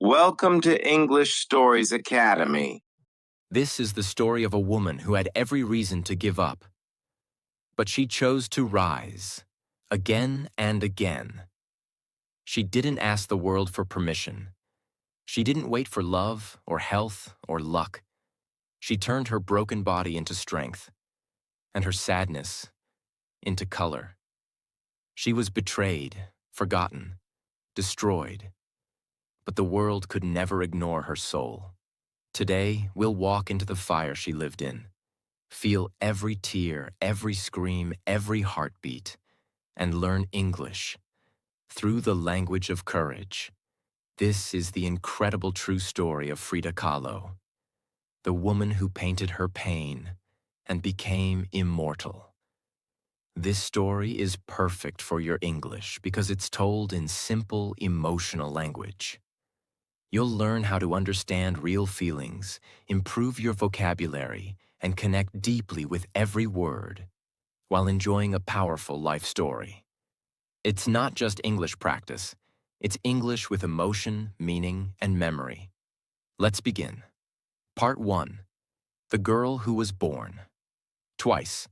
Welcome to English Stories Academy. This is the story of a woman who had every reason to give up. But she chose to rise, again and again. She didn't ask the world for permission. She didn't wait for love or health or luck. She turned her broken body into strength, and her sadness into color. She was betrayed, forgotten, destroyed. But the world could never ignore her soul. Today, we'll walk into the fire she lived in. Feel every tear, every scream, every heartbeat, and learn English through the language of courage. This is the incredible true story of Frida Kahlo, the woman who painted her pain and became immortal. This story is perfect for your English because it's told in simple, emotional language. You'll learn how to understand real feelings, improve your vocabulary, and connect deeply with every word while enjoying a powerful life story. It's not just English practice. It's English with emotion, meaning, and memory. Let's begin. Part 1. The Girl Who Was Born. Twice.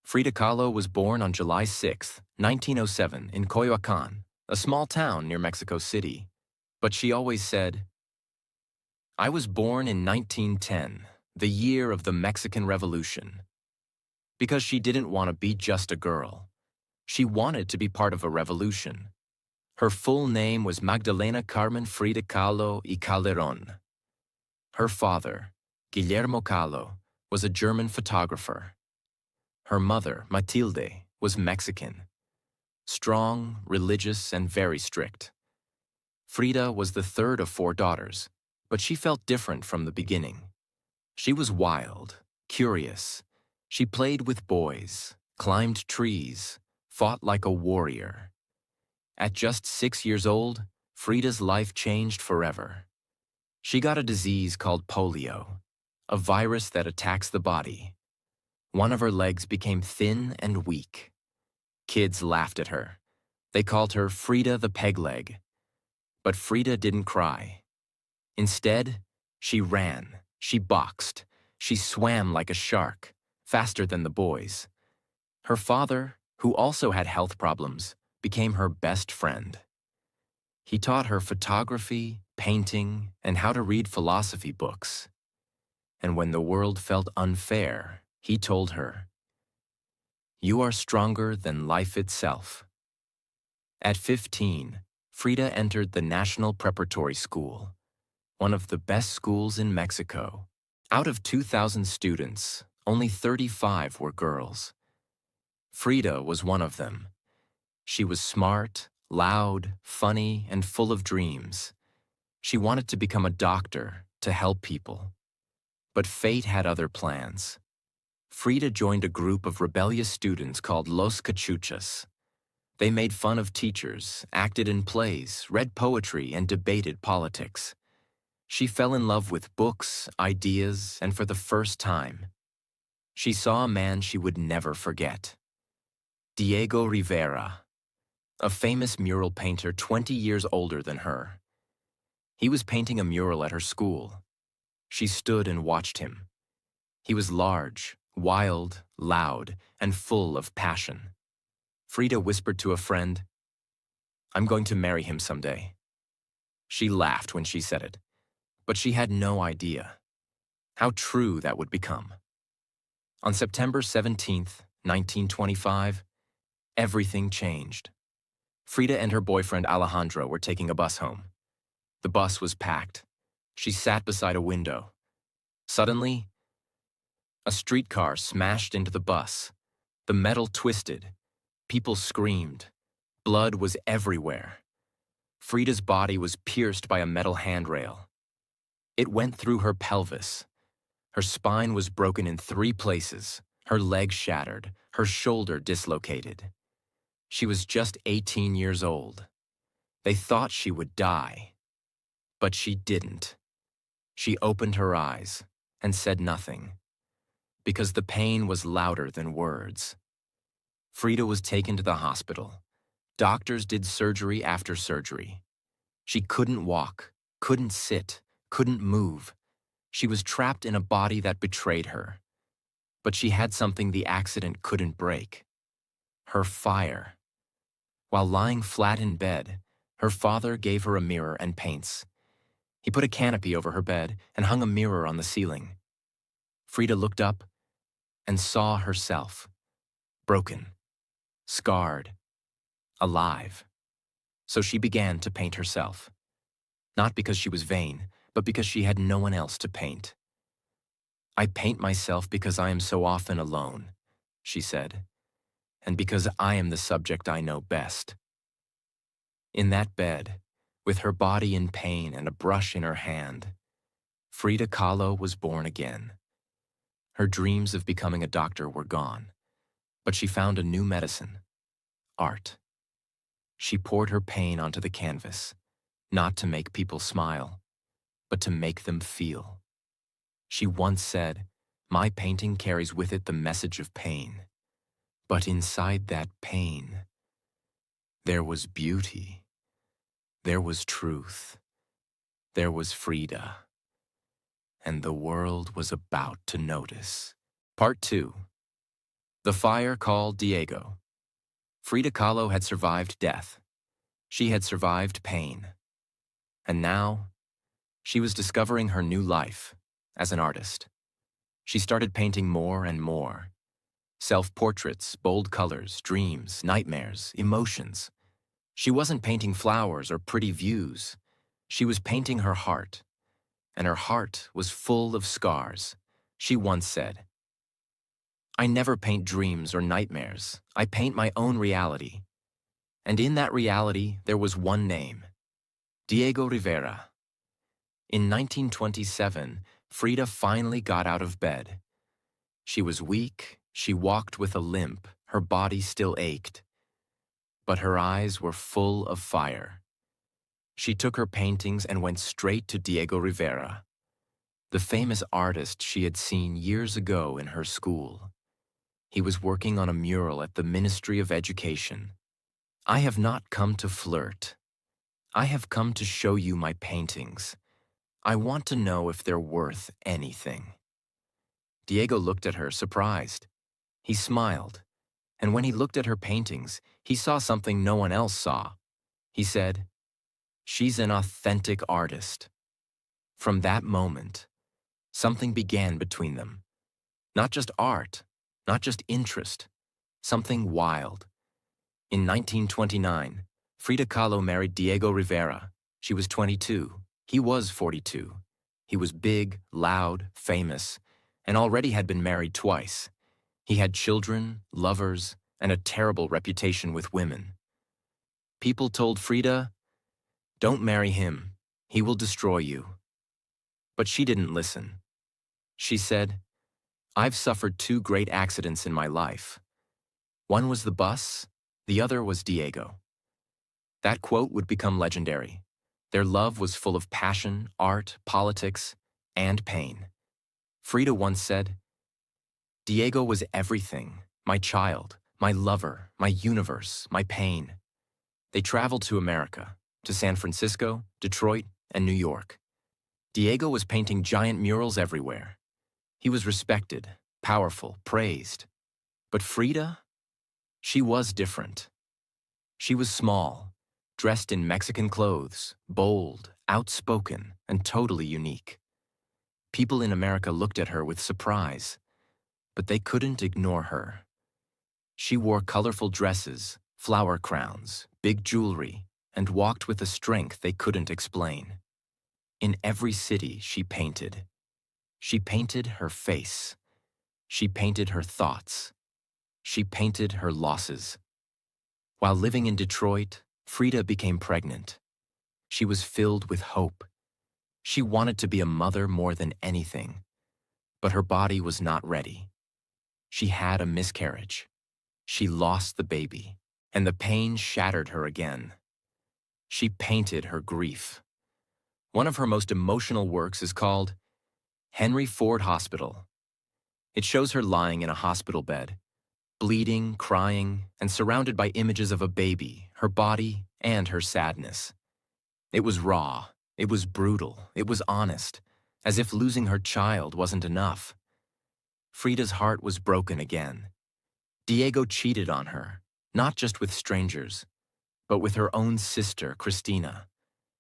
Frida Kahlo was born on July 6, 1907, in Coyoacán, a small town near Mexico City. But she always said, "I was born in 1910, the year of the Mexican Revolution." Because she didn't want to be just a girl. She wanted to be part of a revolution. Her full name was Magdalena Carmen Frida Kahlo y Calderón. Her father, Guillermo Kahlo, was a German photographer. Her mother, Matilde, was Mexican. Strong, religious, and very strict. Frida was the third of 4 daughters, but she felt different from the beginning. She was wild, curious. She played with boys, climbed trees, fought like a warrior. At just 6 years old, Frida's life changed forever. She got a disease called polio, a virus that attacks the body. One of her legs became thin and weak. Kids laughed at her. They called her Frida the Peg Leg. But Frida didn't cry. Instead, she ran, she boxed, she swam like a shark, faster than the boys. Her father, who also had health problems, became her best friend. He taught her photography, painting, and how to read philosophy books. And when the world felt unfair, he told her, "You are stronger than life itself." At 15, Frida entered the National Preparatory School, one of the best schools in Mexico. Out of 2,000 students, only 35 were girls. Frida was one of them. She was smart, loud, funny, and full of dreams. She wanted to become a doctor to help people. But fate had other plans. Frida joined a group of rebellious students called Los Cachuchas. They made fun of teachers, acted in plays, read poetry, and debated politics. She fell in love with books, ideas, and for the first time, she saw a man she would never forget. Diego Rivera, a famous mural painter 20 years older than her. He was painting a mural at her school. She stood and watched him. He was large, wild, loud, and full of passion. Frida whispered to a friend, "I'm going to marry him someday." She laughed when she said it, but she had no idea how true that would become. On September 17th, 1925, everything changed. Frida and her boyfriend Alejandro were taking a bus home. The bus was packed. She sat beside a window. Suddenly, a streetcar smashed into the bus. The metal twisted. People screamed. Blood was everywhere. Frida's body was pierced by a metal handrail. It went through her pelvis. Her spine was broken in 3 places, her leg shattered, her shoulder dislocated. She was just 18 years old. They thought she would die, but she didn't. She opened her eyes and said nothing, because the pain was louder than words. Frida was taken to the hospital. Doctors did surgery after surgery. She couldn't walk, couldn't sit, couldn't move. She was trapped in a body that betrayed her. But she had something the accident couldn't break: her fire. While lying flat in bed, her father gave her a mirror and paints. He put a canopy over her bed and hung a mirror on the ceiling. Frida looked up and saw herself, broken, scarred, alive. So she began to paint herself, not because she was vain, but because she had no one else to paint. "I paint myself because I am so often alone," she said, "and because I am the subject I know best." In that bed, with her body in pain and a brush in her hand, Frida Kahlo was born again. Her dreams of becoming a doctor were gone, but she found a new medicine: art. She poured her pain onto the canvas, not to make people smile, but to make them feel. She once said, "My painting carries with it the message of pain. But inside that pain, there was beauty. There was truth. There was Frida. And the world was about to notice." Part 2. The Fire Called Diego. Frida Kahlo had survived death. She had survived pain. And now, she was discovering her new life as an artist. She started painting more and more. Self-portraits, bold colors, dreams, nightmares, emotions. She wasn't painting flowers or pretty views. She was painting her heart. And her heart was full of scars. She once said, "I never paint dreams or nightmares. I paint my own reality." And in that reality, there was one name: Diego Rivera. In 1927, Frida finally got out of bed. She was weak, she walked with a limp, her body still ached. But her eyes were full of fire. She took her paintings and went straight to Diego Rivera, the famous artist she had seen years ago in her school. He was working on a mural at the Ministry of Education. "I have not come to flirt. I have come to show you my paintings. I want to know if they're worth anything." Diego looked at her, surprised. He smiled, and when he looked at her paintings, he saw something no one else saw. He said, "She's an authentic artist." From that moment, something began between them. Not just art, not just interest, something wild. In 1929, Frida Kahlo married Diego Rivera. She was 22. He was 42. He was big, loud, famous, and already had been married twice. He had children, lovers, and a terrible reputation with women. People told Frida, "Don't marry him. He will destroy you." But she didn't listen. She said, "I've suffered two great accidents in my life. One was the bus, the other was Diego." That quote would become legendary. Their love was full of passion, art, politics, and pain. Frida once said, "Diego was everything: my child, my lover, my universe, my pain." They traveled to America, to San Francisco, Detroit, and New York. Diego was painting giant murals everywhere. He was respected, powerful, praised. But Frida, she was different. She was small, dressed in Mexican clothes, bold, outspoken, and totally unique. People in America looked at her with surprise, but they couldn't ignore her. She wore colorful dresses, flower crowns, big jewelry, and walked with a strength they couldn't explain. In every city she painted. She painted her face. She painted her thoughts. She painted her losses. While living in Detroit, Frida became pregnant. She was filled with hope. She wanted to be a mother more than anything, but her body was not ready. She had a miscarriage. She lost the baby, and the pain shattered her again. She painted her grief. One of her most emotional works is called Henry Ford Hospital. It shows her lying in a hospital bed, bleeding, crying, and surrounded by images of a baby, her body, and her sadness. It was raw. It was brutal, it was honest, as if losing her child wasn't enough. Frida's heart was broken again. Diego cheated on her, not just with strangers, but with her own sister, Christina.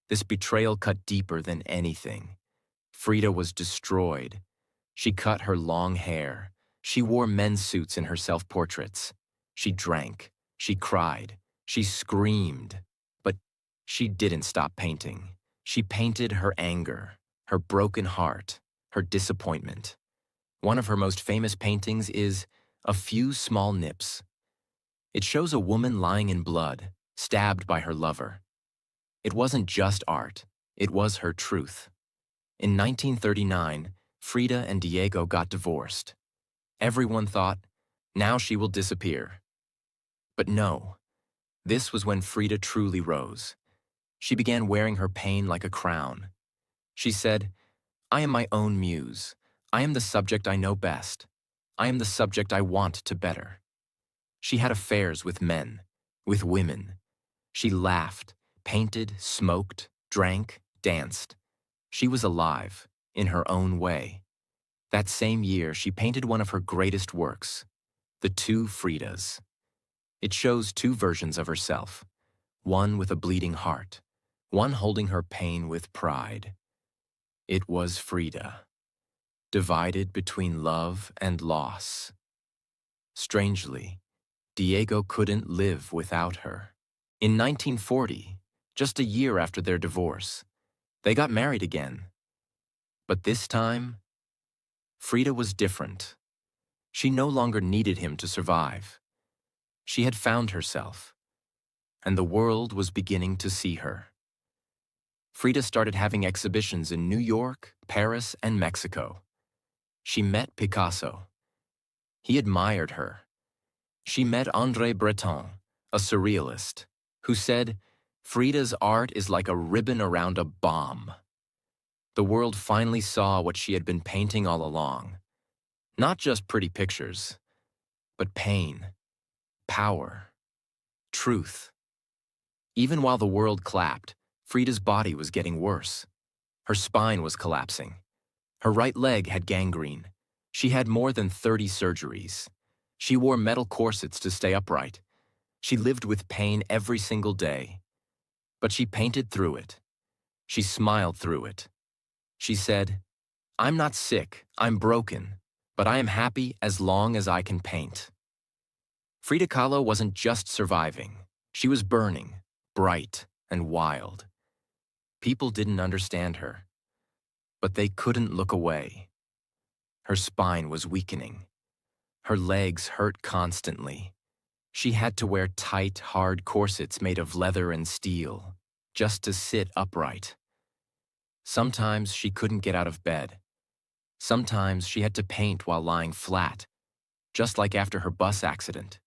This betrayal cut deeper than anything. Frida was destroyed. She cut her long hair. She wore men's suits in her self-portraits. She drank. She cried. She screamed. But she didn't stop painting. She painted her anger, her broken heart, her disappointment. One of her most famous paintings is A Few Small Nips. It shows a woman lying in blood, stabbed by her lover. It wasn't just art, it was her truth. In 1939, Frida and Diego got divorced. Everyone thought, now she will disappear. But no, this was when Frida truly rose. She began wearing her pain like a crown. She said, I am my own muse. I am the subject I know best. I am the subject I want to better. She had affairs with men, with women. She laughed, painted, smoked, drank, danced. She was alive, in her own way. That same year, she painted one of her greatest works, The Two Fridas. It shows two versions of herself, one with a bleeding heart, one holding her pain with pride. It was Frida, divided between love and loss. Strangely, Diego couldn't live without her. In 1940, just a year after their divorce, they got married again. But this time, Frida was different. She no longer needed him to survive. She had found herself, and the world was beginning to see her. Frida started having exhibitions in New York, Paris, and Mexico. She met Picasso. He admired her. She met André Breton, a surrealist, who said, Frida's art is like a ribbon around a bomb. The world finally saw what she had been painting all along. Not just pretty pictures, but pain, power, truth. Even while the world clapped, Frida's body was getting worse. Her spine was collapsing. Her right leg had gangrene. She had more than 30 surgeries. She wore metal corsets to stay upright. She lived with pain every single day. But she painted through it. She smiled through it. She said, I'm not sick, I'm broken, but I am happy as long as I can paint. Frida Kahlo wasn't just surviving. She was burning, bright and wild. People didn't understand her, but they couldn't look away. Her spine was weakening. Her legs hurt constantly. She had to wear tight, hard corsets made of leather and steel, just to sit upright. Sometimes she couldn't get out of bed. Sometimes she had to paint while lying flat, just like after her bus accident.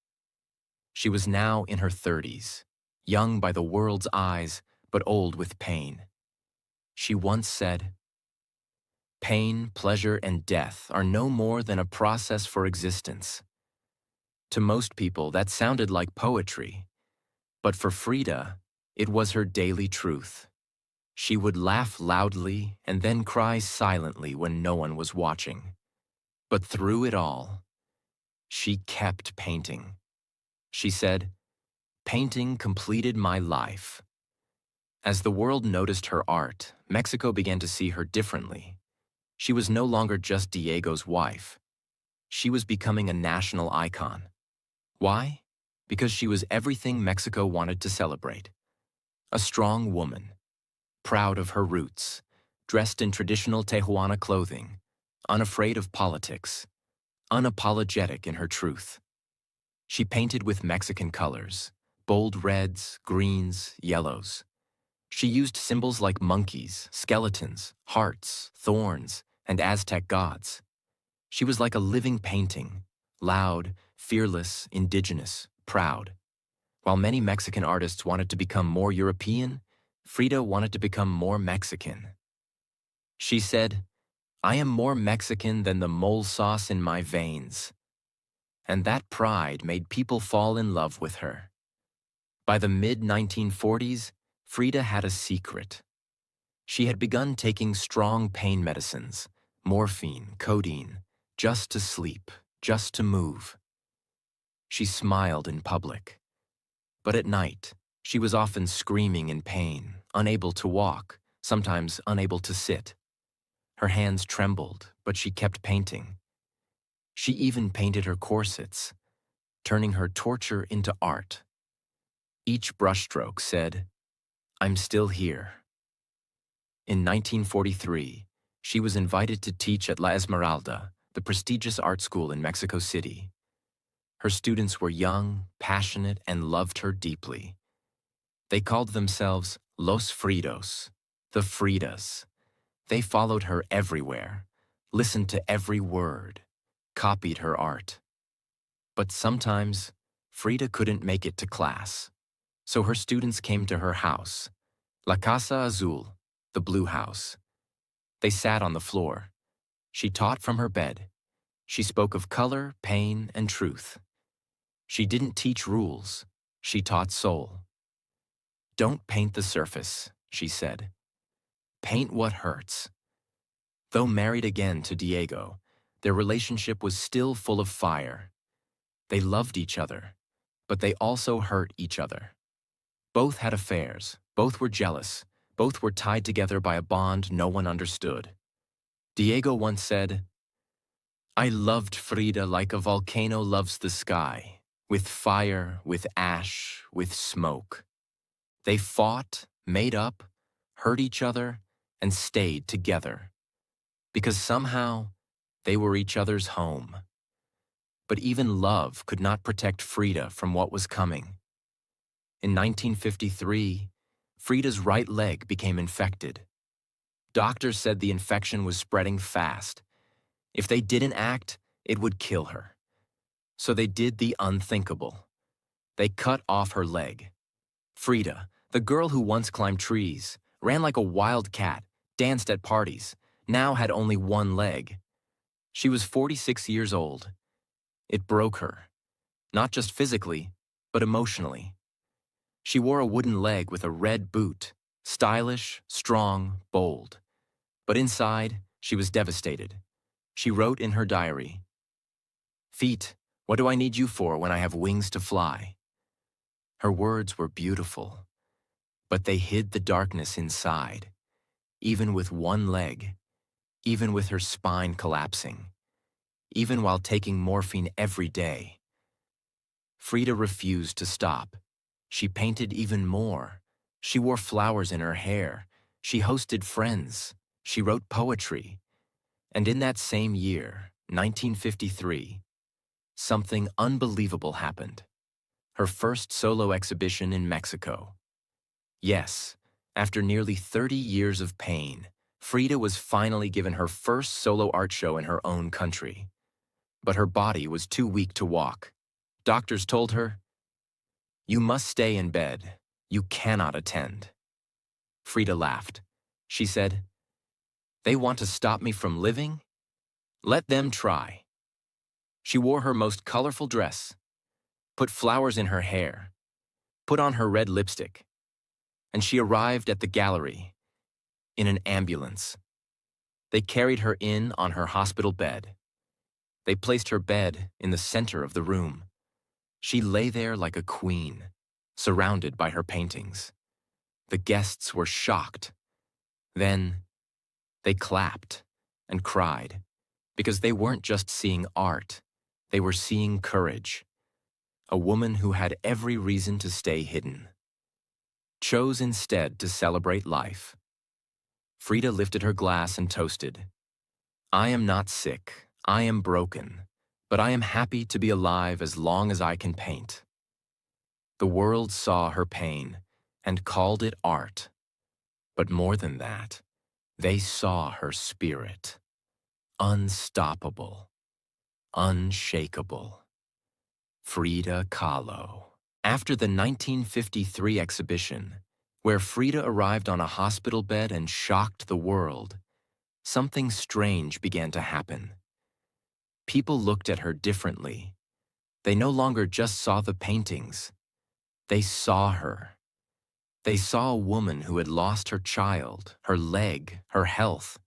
She was now in her 30s, young by the world's eyes, but old with pain. She once said, pain, pleasure, and death are no more than a process for existence. To most people, that sounded like poetry, but for Frida, it was her daily truth. She would laugh loudly and then cry silently when no one was watching. But through it all, she kept painting. She said, painting completed my life. As the world noticed her art, Mexico began to see her differently. She was no longer just Diego's wife. She was becoming a national icon. Why? Because she was everything Mexico wanted to celebrate. A strong woman, proud of her roots, dressed in traditional Tehuana clothing, unafraid of politics, unapologetic in her truth. She painted with Mexican colors, bold reds, greens, yellows. She used symbols like monkeys, skeletons, hearts, thorns, and Aztec gods. She was like a living painting, loud, fearless, indigenous, proud. While many Mexican artists wanted to become more European, Frida wanted to become more Mexican. She said, I am more Mexican than the mole sauce in my veins. And that pride made people fall in love with her. By the mid-1940s, Frida had a secret. She had begun taking strong pain medicines, morphine, codeine, just to sleep, just to move. She smiled in public. But at night, she was often screaming in pain, unable to walk, sometimes unable to sit. Her hands trembled, but she kept painting. She even painted her corsets, turning her torture into art. Each brushstroke said, "I'm still here." In 1943, she was invited to teach at La Esmeralda, the prestigious art school in Mexico City. Her students were young, passionate, and loved her deeply. They called themselves Los Fridos, the Fridas. They followed her everywhere, listened to every word, copied her art. But sometimes, Frida couldn't make it to class, so her students came to her house, La Casa Azul, the Blue House. They sat on the floor. She taught from her bed. She spoke of color, pain, and truth. She didn't teach rules. She taught soul. "Don't paint the surface," she said. "Paint what hurts." Though married again to Diego, their relationship was still full of fire. They loved each other, but they also hurt each other. Both had affairs, both were jealous, both were tied together by a bond no one understood. Diego once said, "I loved Frida like a volcano loves the sky, with fire, with ash, with smoke." They fought, made up, hurt each other, and stayed together, because somehow they were each other's home. But even love could not protect Frida from what was coming. In 1953, Frida's right leg became infected. Doctors said the infection was spreading fast. If they didn't act, it would kill her. So they did the unthinkable. They cut off her leg. Frida, the girl who once climbed trees, ran like a wild cat, danced at parties, now had only one leg. She was 46 years old. It broke her, not just physically, but emotionally. She wore a wooden leg with a red boot, stylish, strong, bold. But inside, she was devastated. She wrote in her diary, "Feet, what do I need you for when I have wings to fly?" Her words were beautiful, but they hid the darkness inside, even with one leg, even with her spine collapsing, even while taking morphine every day. Frida refused to stop. She painted even more. She wore flowers in her hair. She hosted friends. She wrote poetry. And in that same year, 1953, something unbelievable happened. Her first solo exhibition in Mexico. Yes, after nearly 30 years of pain, Frida was finally given her first solo art show in her own country. But her body was too weak to walk. Doctors told her, "You must stay in bed. You cannot attend." Frida laughed. She said, "They want to stop me from living? Let them try." She wore her most colorful dress, put flowers in her hair, put on her red lipstick, and she arrived at the gallery in an ambulance. They carried her in on her hospital bed. They placed her bed in the center of the room. She lay there like a queen, surrounded by her paintings. The guests were shocked. Then they clapped and cried, because they weren't just seeing art, they were seeing courage. A woman who had every reason to stay hidden chose instead to celebrate life. Frida lifted her glass and toasted. "I am not sick, I am broken, but I am happy to be alive as long as I can paint." The world saw her pain and called it art. But more than that, they saw her spirit. Unstoppable, unshakable. Frida Kahlo. After the 1953 exhibition, where Frida arrived on a hospital bed and shocked the world, something strange began to happen. People looked at her differently. They no longer just saw the paintings. They saw her. They saw a woman who had lost her child, her leg, her health,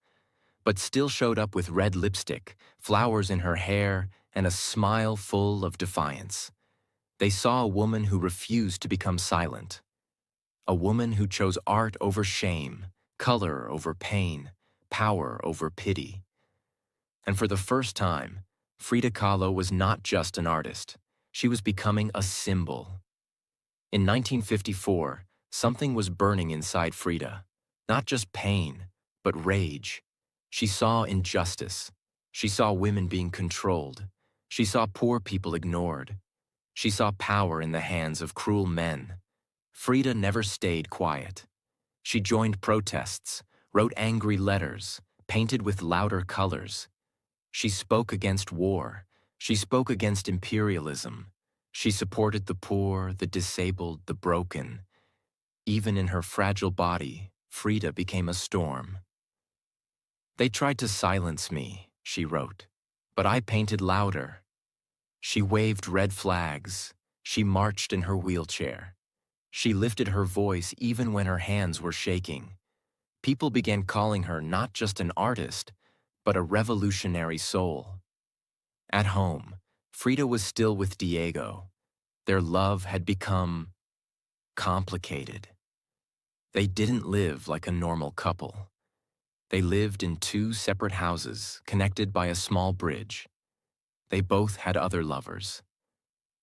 but still showed up with red lipstick, flowers in her hair, and a smile full of defiance. They saw a woman who refused to become silent, a woman who chose art over shame, color over pain, power over pity. And for the first time, Frida Kahlo was not just an artist. She was becoming a symbol. In 1954, something was burning inside Frida. Not just pain, but rage. She saw injustice. She saw women being controlled. She saw poor people ignored. She saw power in the hands of cruel men. Frida never stayed quiet. She joined protests, wrote angry letters, painted with louder colors. She spoke against war. She spoke against imperialism. She supported the poor, the disabled, the broken. Even in her fragile body, Frida became a storm. They tried to silence me, she wrote, but I painted louder. She waved red flags. She marched in her wheelchair. She lifted her voice even when her hands were shaking. People began calling her not just an artist, but a revolutionary soul. At home, Frida was still with Diego. Their love had become complicated. They didn't live like a normal couple. They lived in two separate houses, connected by a small bridge. They both had other lovers.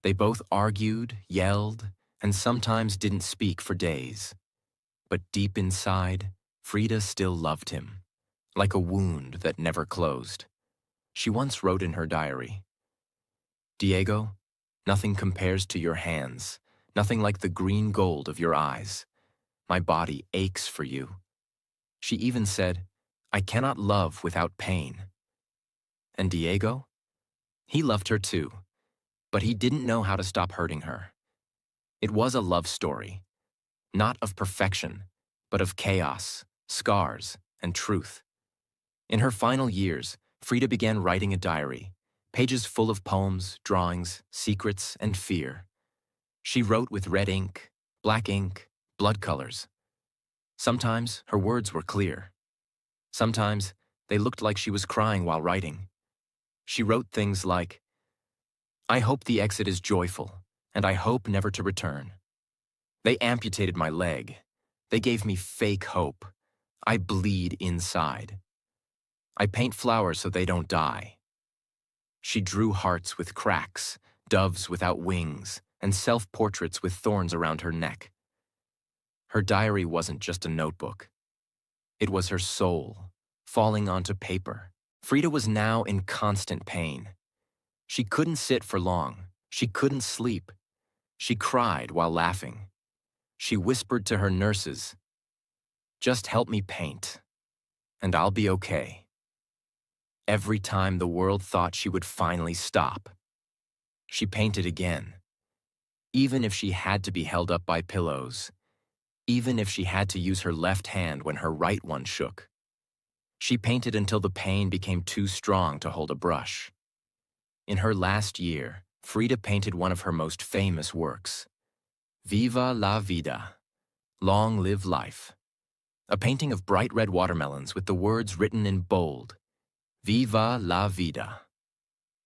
They both argued, yelled, and sometimes didn't speak for days. But deep inside, Frida still loved him, like a wound that never closed. She once wrote in her diary, "Diego, nothing compares to your hands, nothing like the green gold of your eyes. My body aches for you." She even said, "I cannot love without pain." And Diego? He loved her too, but he didn't know how to stop hurting her. It was a love story, not of perfection, but of chaos, scars, and truth. In her final years, Frida began writing a diary, pages full of poems, drawings, secrets, and fear. She wrote with red ink, black ink, blood colors. Sometimes her words were clear. Sometimes they looked like she was crying while writing. She wrote things like, "I hope the exit is joyful, and I hope never to return. They amputated my leg. They gave me fake hope. I bleed inside. I paint flowers so they don't die." She drew hearts with cracks, doves without wings, and self-portraits with thorns around her neck. Her diary wasn't just a notebook. It was her soul, falling onto paper. Frida was now in constant pain. She couldn't sit for long. She couldn't sleep. She cried while laughing. She whispered to her nurses, "Just help me paint, and I'll be okay." Every time the world thought she would finally stop, she painted again. Even if she had to be held up by pillows, even if she had to use her left hand when her right one shook. She painted until the pain became too strong to hold a brush. In her last year, Frida painted one of her most famous works, Viva la Vida, Long Live Life, a painting of bright red watermelons with the words written in bold, Viva la Vida.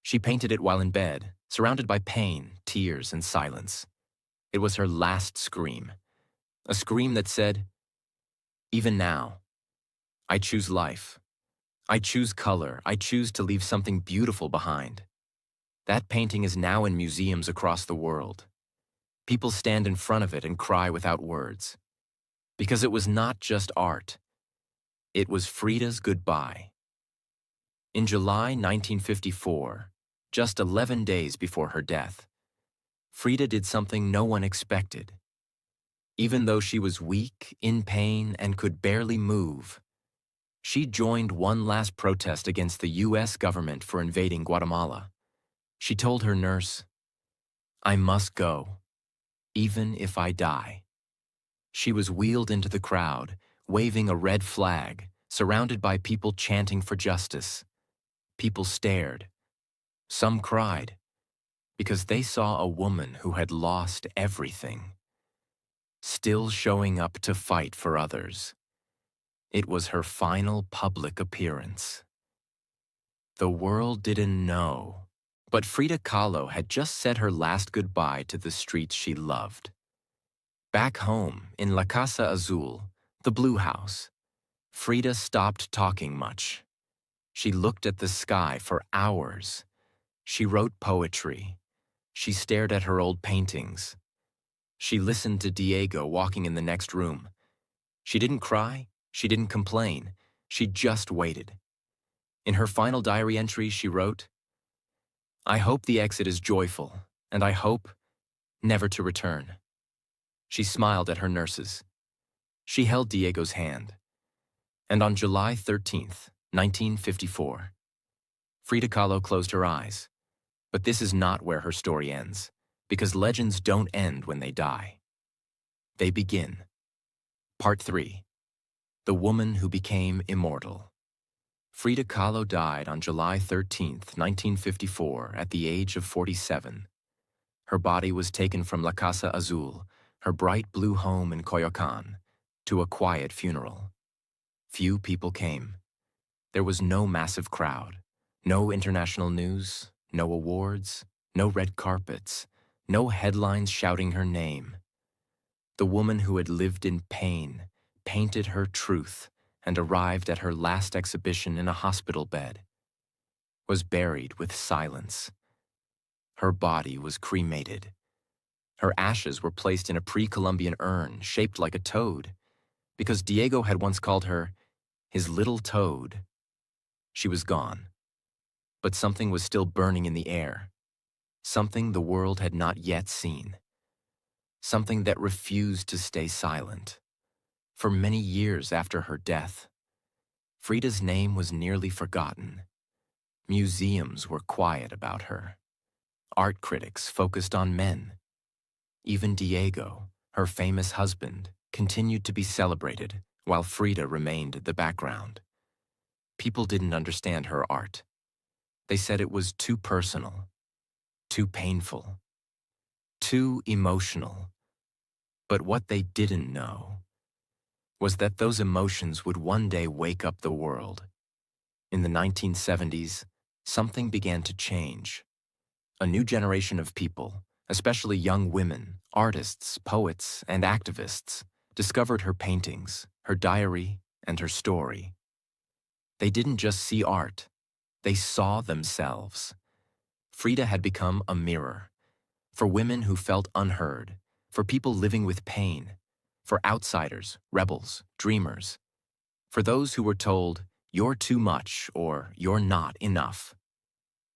She painted it while in bed, surrounded by pain, tears, and silence. It was her last scream, a scream that said, "Even now, I choose life. I choose color. I choose to leave something beautiful behind." That painting is now in museums across the world. People stand in front of it and cry without words. Because it was not just art. It was Frida's goodbye. In July 1954, just 11 days before her death, Frida did something no one expected. Even though she was weak, in pain, and could barely move, she joined one last protest against the U.S. government for invading Guatemala. She told her nurse, "I must go, even if I die." She was wheeled into the crowd, waving a red flag, surrounded by people chanting for justice. People stared. Some cried, because they saw a woman who had lost everything. still showing up to fight for others. It was her final public appearance. The world didn't know, but Frida Kahlo had just said her last goodbye to the streets she loved. Back home, in La Casa Azul, the Blue House, Frida stopped talking much. She looked at the sky for hours. She wrote poetry. She stared at her old paintings. She listened to Diego walking in the next room. She didn't cry. She didn't complain. She just waited. In her final diary entry, she wrote, "I hope the exit is joyful, and I hope never to return." She smiled at her nurses. She held Diego's hand. And on July 13th, 1954, Frida Kahlo closed her eyes. But this is not where her story ends, because legends don't end when they die. They begin. Part 3. The Woman Who Became Immortal. Frida Kahlo died on July 13th, 1954, at the age of 47. Her body was taken from La Casa Azul, her bright blue home in Coyoacan, to a quiet funeral. Few people came. There was no massive crowd, no international news, no awards, no red carpets, no headlines shouting her name. The woman who had lived in pain, painted her truth, and arrived at her last exhibition in a hospital bed, was buried with silence. Her body was cremated. Her ashes were placed in a pre-Columbian urn shaped like a toad, because Diego had once called her his little toad. She was gone. But something was still burning in the air, something the world had not yet seen, something that refused to stay silent. For many years after her death, Frida's name was nearly forgotten. Museums were quiet about her. Art critics focused on men. Even Diego, her famous husband, continued to be celebrated, while Frida remained in the background. People didn't understand her art. They said it was too personal, too painful, too emotional. But what they didn't know was that those emotions would one day wake up the world. In the 1970s, something began to change. A new generation of people, especially young women, artists, poets, and activists, discovered her paintings, her diary, and her story. They didn't just see art. They saw themselves. Frida had become a mirror for women who felt unheard, for people living with pain, for outsiders, rebels, dreamers, for those who were told, "You're too much" or "You're not enough."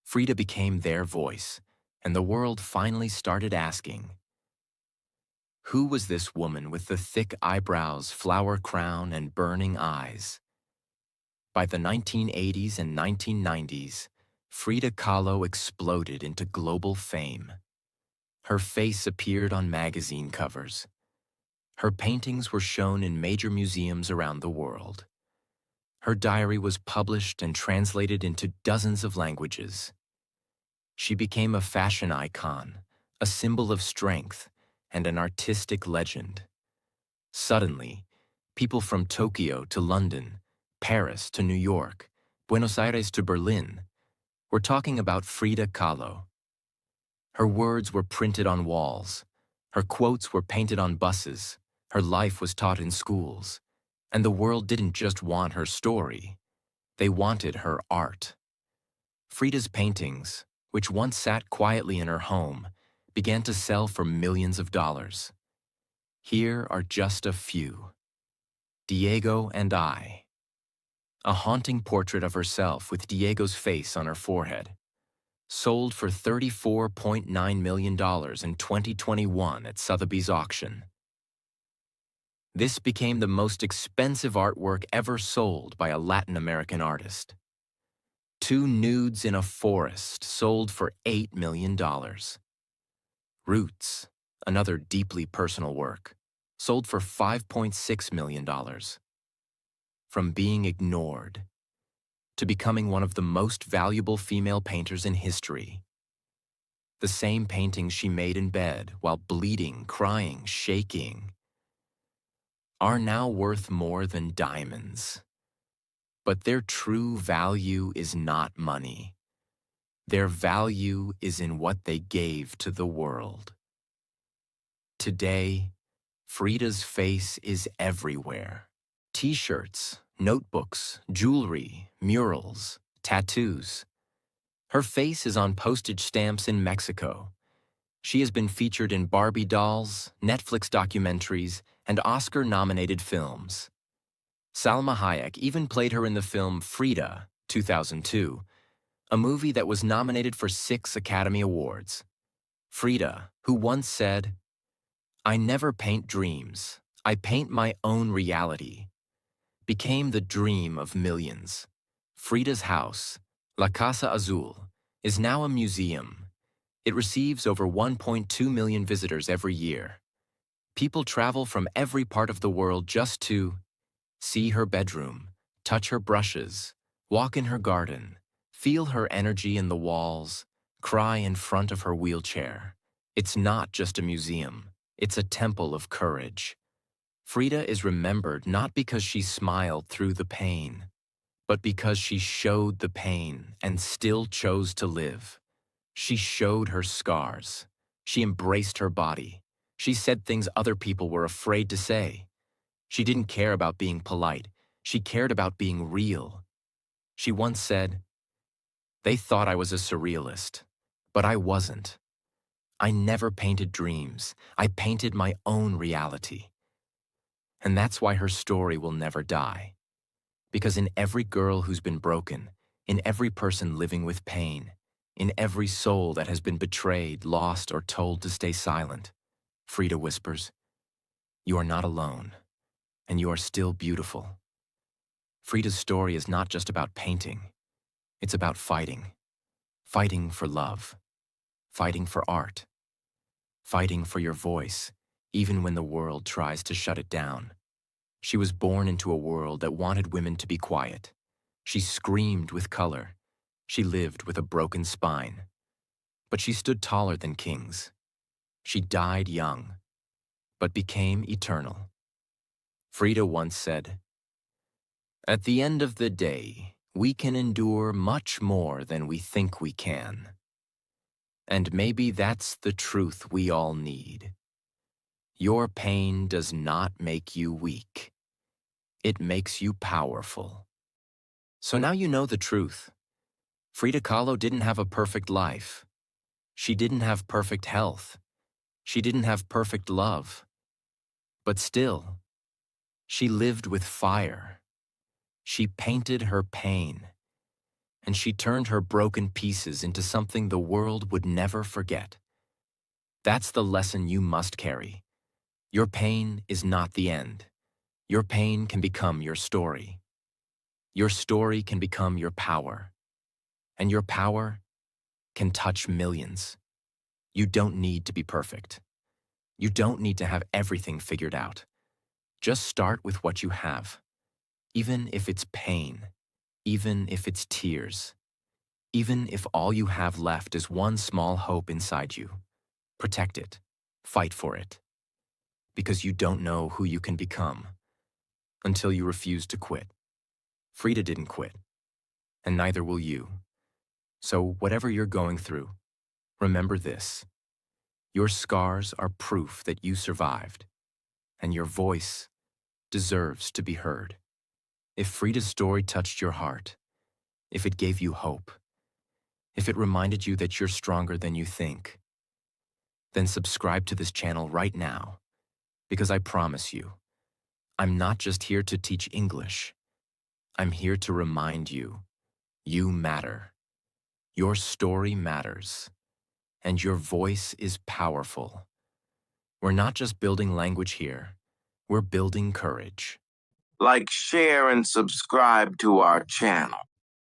Frida became their voice, and the world finally started asking, who was this woman with the thick eyebrows, flower crown, and burning eyes? By the 1980s and 1990s, Frida Kahlo exploded into global fame. Her face appeared on magazine covers. Her paintings were shown in major museums around the world. Her diary was published and translated into dozens of languages. She became a fashion icon, a symbol of strength, and an artistic legend. Suddenly, people from Tokyo to London, Paris to New York, Buenos Aires to Berlin, were talking about Frida Kahlo. Her words were printed on walls, her quotes were painted on buses, her life was taught in schools, and the world didn't just want her story, they wanted her art. Frida's paintings, which once sat quietly in her home, began to sell for millions of dollars. Here are just a few. Diego and I. A haunting portrait of herself with Diego's face on her forehead. Sold for $34.9 million in 2021 at Sotheby's auction. This became the most expensive artwork ever sold by a Latin American artist. Two nudes in a forest sold for $8 million. Roots, another deeply personal work, sold for $5.6 million. From being ignored to becoming one of the most valuable female painters in history. The same paintings she made in bed while bleeding, crying, shaking, are now worth more than diamonds. But their true value is not money. Their value is in what they gave to the world. Today, Frida's face is everywhere. T-shirts, notebooks, jewelry, murals, tattoos. Her face is on postage stamps in Mexico. She has been featured in Barbie dolls, Netflix documentaries, and Oscar-nominated films. Salma Hayek even played her in the film Frida, 2002, a movie that was nominated for 6 Academy Awards. Frida, who once said, "I never paint dreams, I paint my own reality," became the dream of millions. Frida's house, La Casa Azul, is now a museum. It receives over 1.2 million visitors every year. People travel from every part of the world just to see her bedroom, touch her brushes, walk in her garden, feel her energy in the walls, cry in front of her wheelchair. It's not just a museum, it's a temple of courage. Frida is remembered not because she smiled through the pain, but because she showed the pain and still chose to live. She showed her scars. She embraced her body. She said things other people were afraid to say. She didn't care about being polite. She cared about being real. She once said, "They thought I was a surrealist, but I wasn't. I never painted dreams. I painted my own reality." And that's why her story will never die. Because in every girl who's been broken, in every person living with pain, in every soul that has been betrayed, lost, or told to stay silent, Frida whispers, "You are not alone, and you are still beautiful." Frida's story is not just about painting. It's about fighting. Fighting for love. Fighting for art. Fighting for your voice, even when the world tries to shut it down. She was born into a world that wanted women to be quiet. She screamed with color. She lived with a broken spine. But she stood taller than kings. She died young, but became eternal. Frida once said, "At the end of the day, we can endure much more than we think we can. And maybe that's the truth we all need. Your pain does not make you weak. It makes you powerful." So now you know the truth. Frida Kahlo didn't have a perfect life. She didn't have perfect health. She didn't have perfect love. But still, she lived with fire. She painted her pain. And she turned her broken pieces into something the world would never forget. That's the lesson you must carry. Your pain is not the end. Your pain can become your story. Your story can become your power. And your power can touch millions. You don't need to be perfect. You don't need to have everything figured out. Just start with what you have. Even if it's pain, even if it's tears, even if all you have left is one small hope inside you. Protect it. Fight for it. Because you don't know who you can become until you refuse to quit. Frida didn't quit, and neither will you. So whatever you're going through, remember this. Your scars are proof that you survived, and your voice deserves to be heard. If Frida's story touched your heart, if it gave you hope, if it reminded you that you're stronger than you think, then subscribe to this channel right now, because I promise you, I'm not just here to teach English. I'm here to remind you, you matter. Your story matters, and your voice is powerful. We're not just building language here, we're building courage. Like, share, and subscribe to our channel.